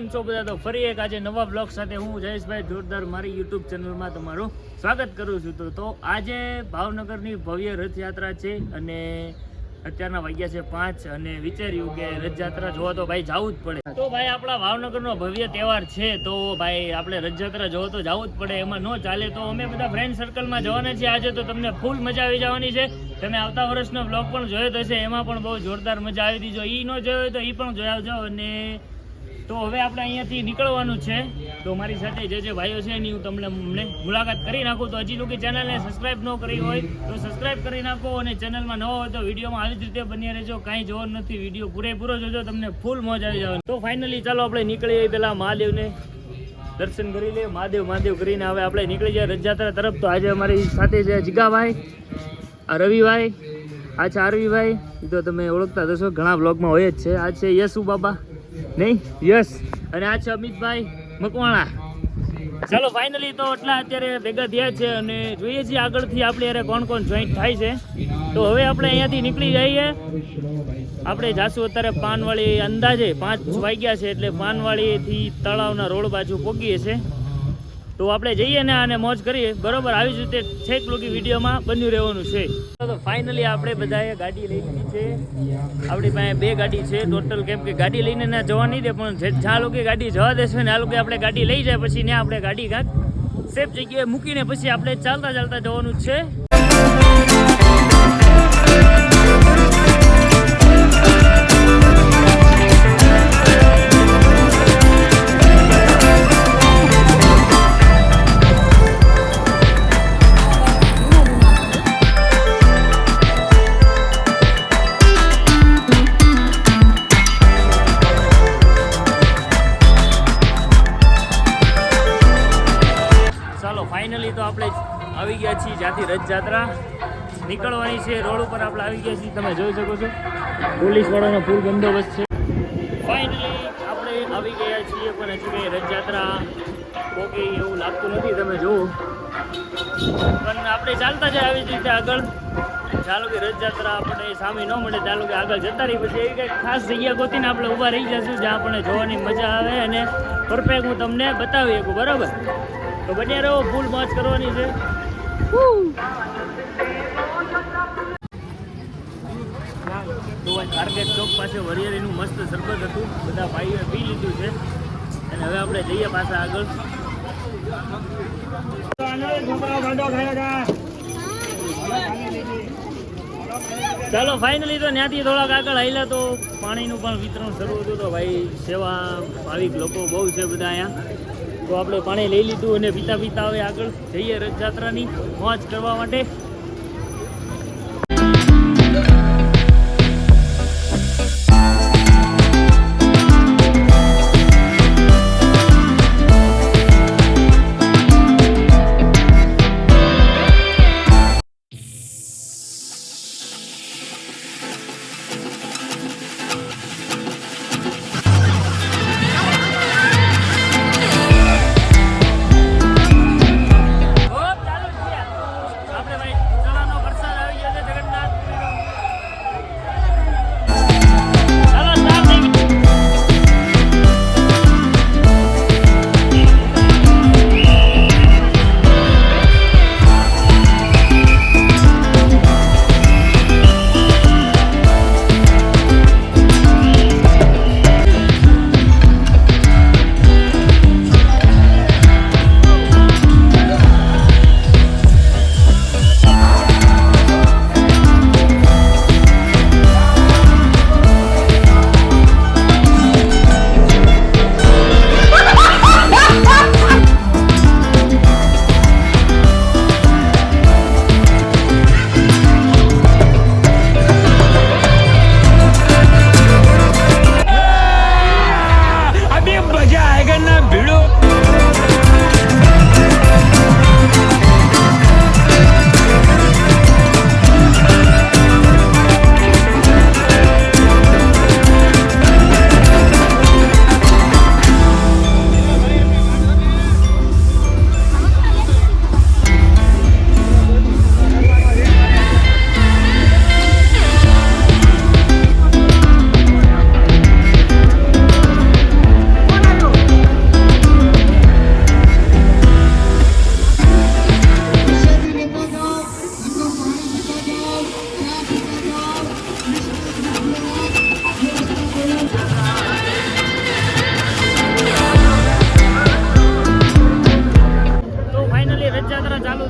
કેમ છો બધા? તો ફરી એક આજે નવા બ્લોગ સાથે હું જયેશભાઈ જોરદાર મારી યુટ્યુબ ચેનલમાં તમારું સ્વાગત કરું છું. તો આજે ભાવનગરની ભવ્ય રથયાત્રા છે અને અત્યારના વાગ્યા છે 5 અને વિચાર્યું કે રથયાત્રા જોવા તો ભાઈ જવું જ પડે. તો ભાઈ આપણા ભાવનગરનો ભવ્ય તહેવાર છે તો ભાઈ આપણે રથયાત્રા જોવા તો જવું જ પડે, એમાં ન ચાલે. તો અમે બધા ફ્રેન્ડ સર્કલમાં જવાના છીએ આજે, તો તમને ફૂલ મજા આવી જવાની છે. તમે આવતા વર્ષનો બ્લોગ પણ જોયો જ હશે, એમાં પણ બહુ જોરદાર મજા આવી હતી. જો એ ન જોયો હોય તો એ પણ જોઈ આવજો. અને તો હવે આપણે અહીંયાથી નીકળવાનું છે. તો મારી સાથે જે ભાઈઓ છે એની હું તમને મુલાકાત કરી નાખું. તો હજી લોકો ચેનલને સબસ્ક્રાઈબ ન કરી હોય તો સબસ્ક્રાઈબ કરી નાખો, અને ચેનલમાં ન હોય તો વિડીયોમાં આવી જ રીતે બન્યા રહેજો. કાંઈ જોવાનું નથી, વિડીયો પૂરેપૂરો જોજો, તમને ફૂલ મોજ આવી જવાની. તો ફાઇનલી ચાલો આપણે નીકળીએ પહેલાં મહાદેવને દર્શન કરી લઈએ. મહાદેવ કરીને હવે આપણે નીકળી જાય રથયાત્રા તરફ. તો આજે અમારી સાથે છે જીગાભાઈ, આ રવિભાઈ, આ છે આરવીભાઈ, તો તમે ઓળખતા થશો, ઘણા બ્લોગમાં હોય જ છે. આ છે યશુ બાબા, નહીં યસ, અને આ છે અમિતભાઈ મકવાણા. ચાલો ફાઇનલી તો એટલા અત્યારે ભેગા થયા છે અને જોઈએ છીએ આગળથી આપણે યારે કોણ કોણ જોઈન્ટ થાય છે. તો હવે આપણે અહીંયાથી નીકળી જઈએ. આપણે જાશું અત્યારે પાનવાળી, અંદાજે 5 વાગ્યા છે એટલે પાનવાળીથી તળાવના રોડ બાજુ પહોંચીએ છીએ. તો આપણે જઈએ ને અને મોજ કરીએ, બરોબર? આવી જ રીતે છેક લોકો વિડીયોમાં બન્યું રહેવાનું છે. તો ફાઇનલી આપણે બધાએ ગાડી લઈ લીધી છે. આપણી પાસે 2 ગાડી છે ટોટલ, કેમ કે ગાડી લઈને ના જવા નહીં દે, પણ જ્યાં લોકો ગાડી જવા દેશે ને આ લોકો આપણે ગાડી લઈ જાય, પછી ને આપણે ગાડી કાંક સેફ જગ્યાએ મૂકીને પછી આપણે ચાલતા જવાનું જ છે. ફાઇનલી તો આપણે આવી ગયા છીએ જ્યાંથી રથયાત્રા નીકળવાની છે. રોડ ઉપર આપણે આવી ગયા છીએ, તમે જોઈ શકો છો પોલીસવાળાનો ફૂલ બંદોબસ્ત છે. ફાઇનલી આપણે આવી ગયા છીએ, પણ હજી કંઈ રથયાત્રા પોકે એવું લાગતું નથી, તમે જુઓ. પણ આપણે ચાલતા જાય આવી જ રીતે આગળ. ચાલો કે રથયાત્રા આપણે સામે ન મળે, ચાલો કે આગળ જતા રહી, પછી એવી કંઈક ખાસ જગ્યા ગોતીને આપણે ઊભા રહી જશું જ્યાં આપણને જોવાની મજા આવે અને પરફેક્ટ હું તમને બતાવી શકું, બરાબર? તો બન્યા રહો, ફૂલ મોજ કરવાની છે. તો ટાર્ગેટ ચોક પાસે વરિયાળીનું મસ્ત શરબત હતું, બધા ભાઈઓએ પી લીધું છે અને હવે આપણે જઈએ પાછા આગળ. ચાલો ફાઇનલી તો ત્યાંથી થોડાક આગળ આવેલા તો પાણીનું પણ વિતરણ શરૂ હતું. તો ભાઈ સેવા ભાવિક લોકો બહુ છે બધા અહીંયા. તો આપણે પાણી લઈ લીધું અને પીતા હવે આગળ જઈએ રથયાત્રાની મોજ કરવા માટે.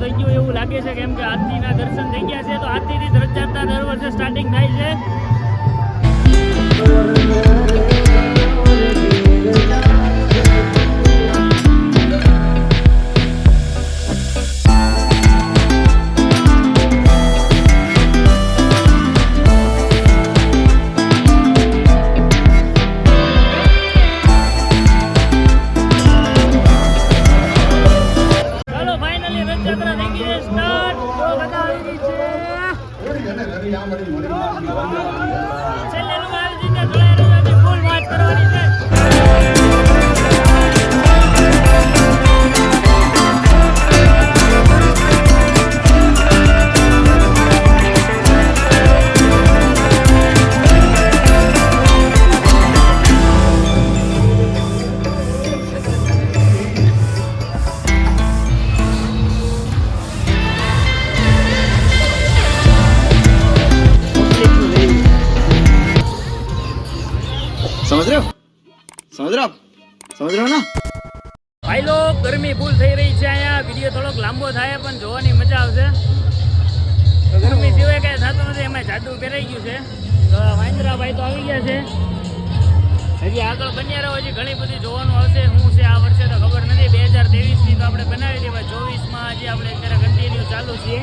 થઈ ગયું એવું લાગે છે, કેમ કે આરતીના દર્શન થઈ ગયા છે. તો આરતીથી રથયાત્રા દર વર્ષે સ્ટાર્ટિંગ થાય છે. समझ रहे हो ना ભાઈ લોક ગરમી ફૂલ થઈ રહી છે અહીંયા. વિડીયો થોડોક લાંબો થાય પણ જોવાની મજા આવશે. તો ગરમી સિવાય કઈ થતું નથી, એમાં જાડું પહેરાઈ ગયું છે. તો વાંદરાભાઈ તો આવી ગયા છે. હજી આગળ બન્યા રહો, હજી ઘણી બધી જોવાનું આવશે. શું છે આ વર્ષે તો ખબર નથી. 2023ની તો આપણે બનાવી દેવા, 24માં હજી આપણે અત્યારે કન્ટિન્યુ ચાલુ છીએ.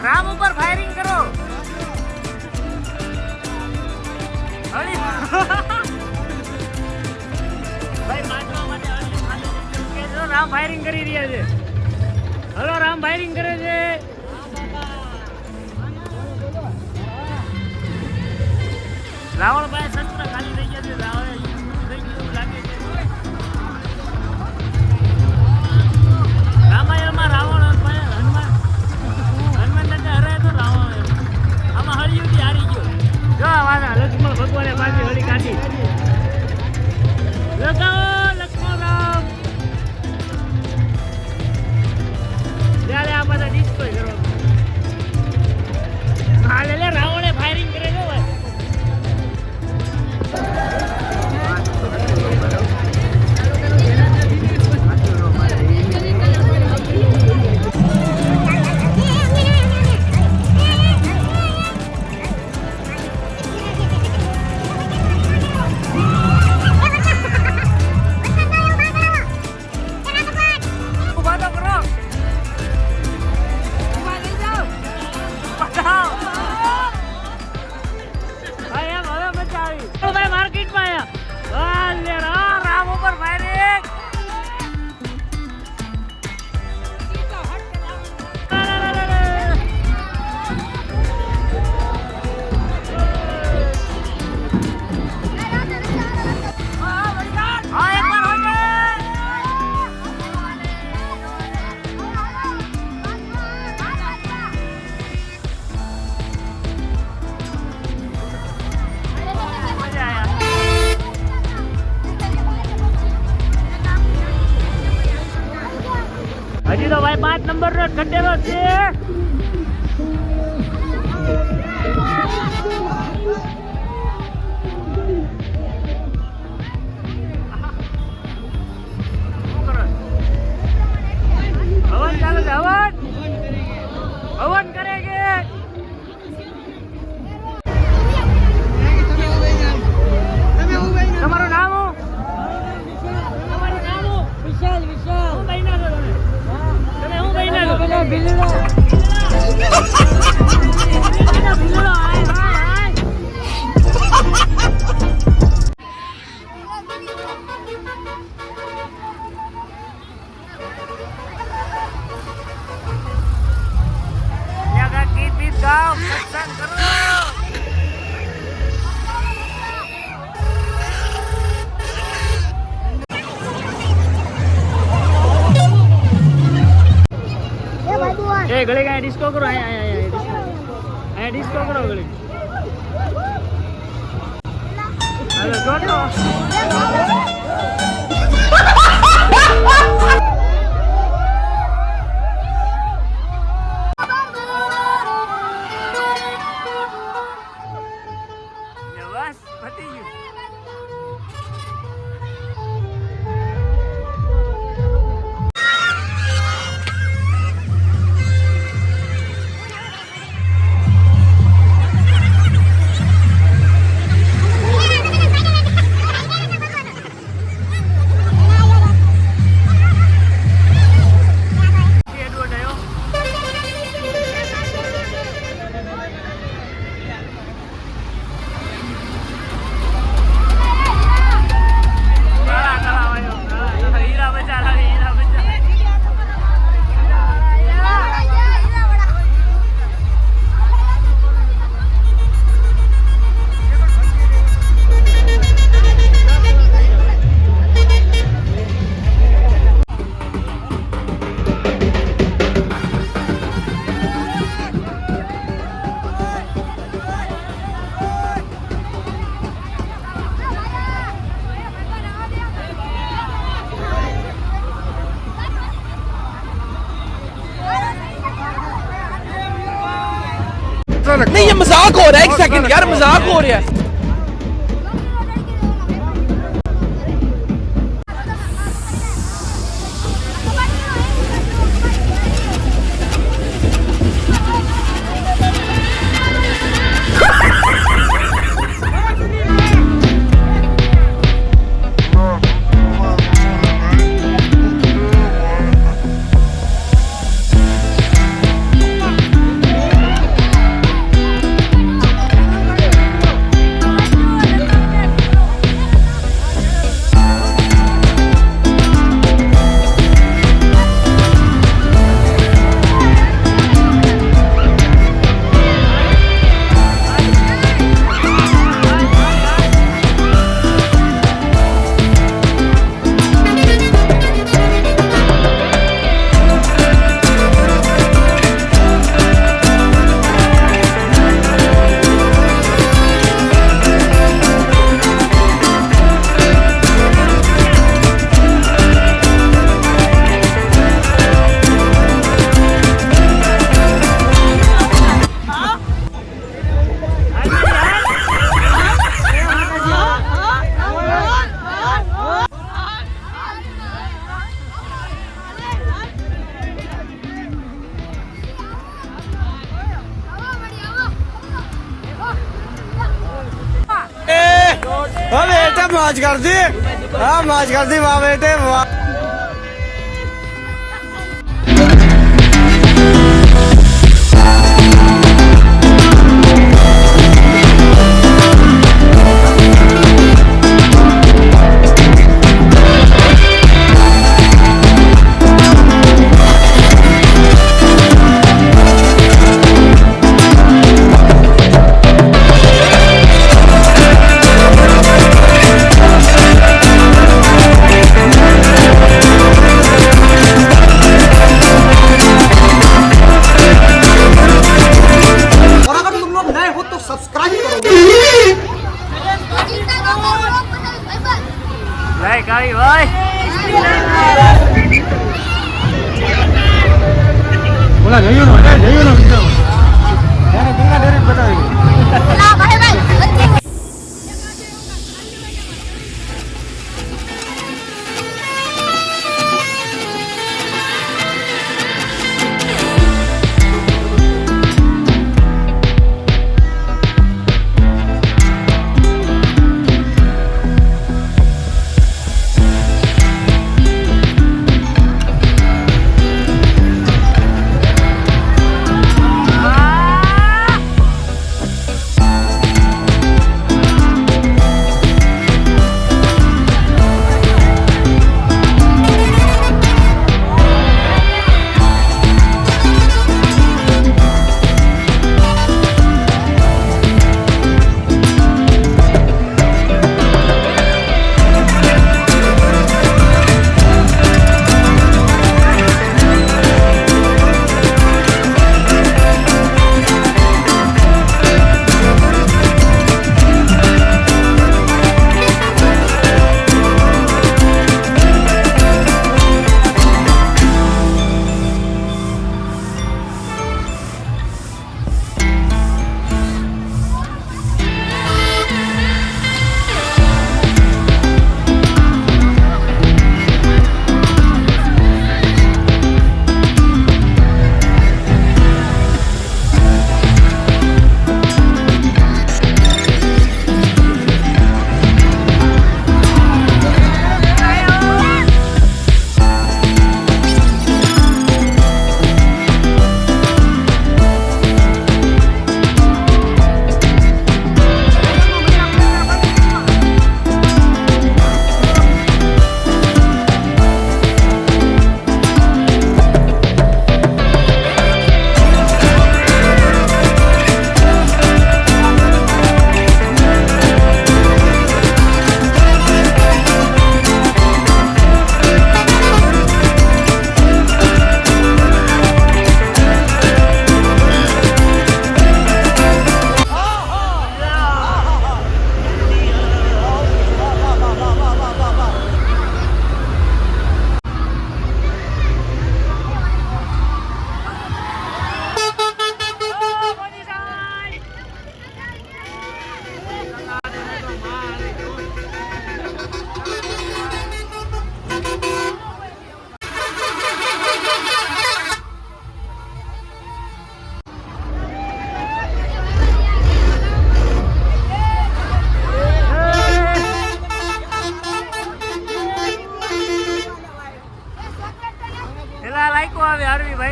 રામ ઉપર ફાયરિંગ કરો. ભાઈ બાજવા માટે રામ ફાયરિંગ કરી રહ્યા છે. હલો, રામ ફાયરિંગ કરે છે. રાવણ ભાઈ શસ્ત્ર ખાલી થઈ ગયા છે. રાવણ થઈ ગયું લાગે છે. રામાયણમાં રાવણ લક્ષ્મણ ભગવાને પાછી હળી કાઢી. લગાવો લક્ષ્મણ રામ. ત્યારે આ બધા ડિસ્કો કરવા. હા લે રાવણે ફાયરિંગ કરે છે ભાઈ. હજી તો ભાઈ 5 નંબર નો ખંડેલો છે. હવન ચાલે છે. હવન કરે કે તમારું નામ? તમારું નામ? વિશાલ. હું ભાઈ ના કરો તમે હું ભાઈ ના કરો. ગીત બીત ગાઓ, સત્સંગ કરો. એ ગળે કાંઈ ડિસ્કો કરો, અહીંયા ડિસ્કો કરો ગળે. હાલો જોતો. બસ પતી ગયું. नहीं, ये मजाक हो रहा है। एक सेकंड यार, मजाक हो रहा है। बेटे मौज कर दी, हाँ मौज कर दी, वाह बेटे वाह। Baik kali, boy. बोला जइयो ना भितर यार कितना देर बताओ ला भाई भाई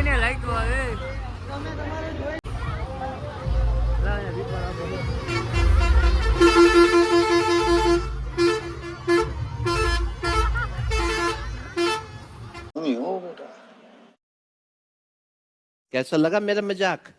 એને લાગ્યું હવે લાવ યાર, દીપા આપો. कैसा लगा मेरा मजाक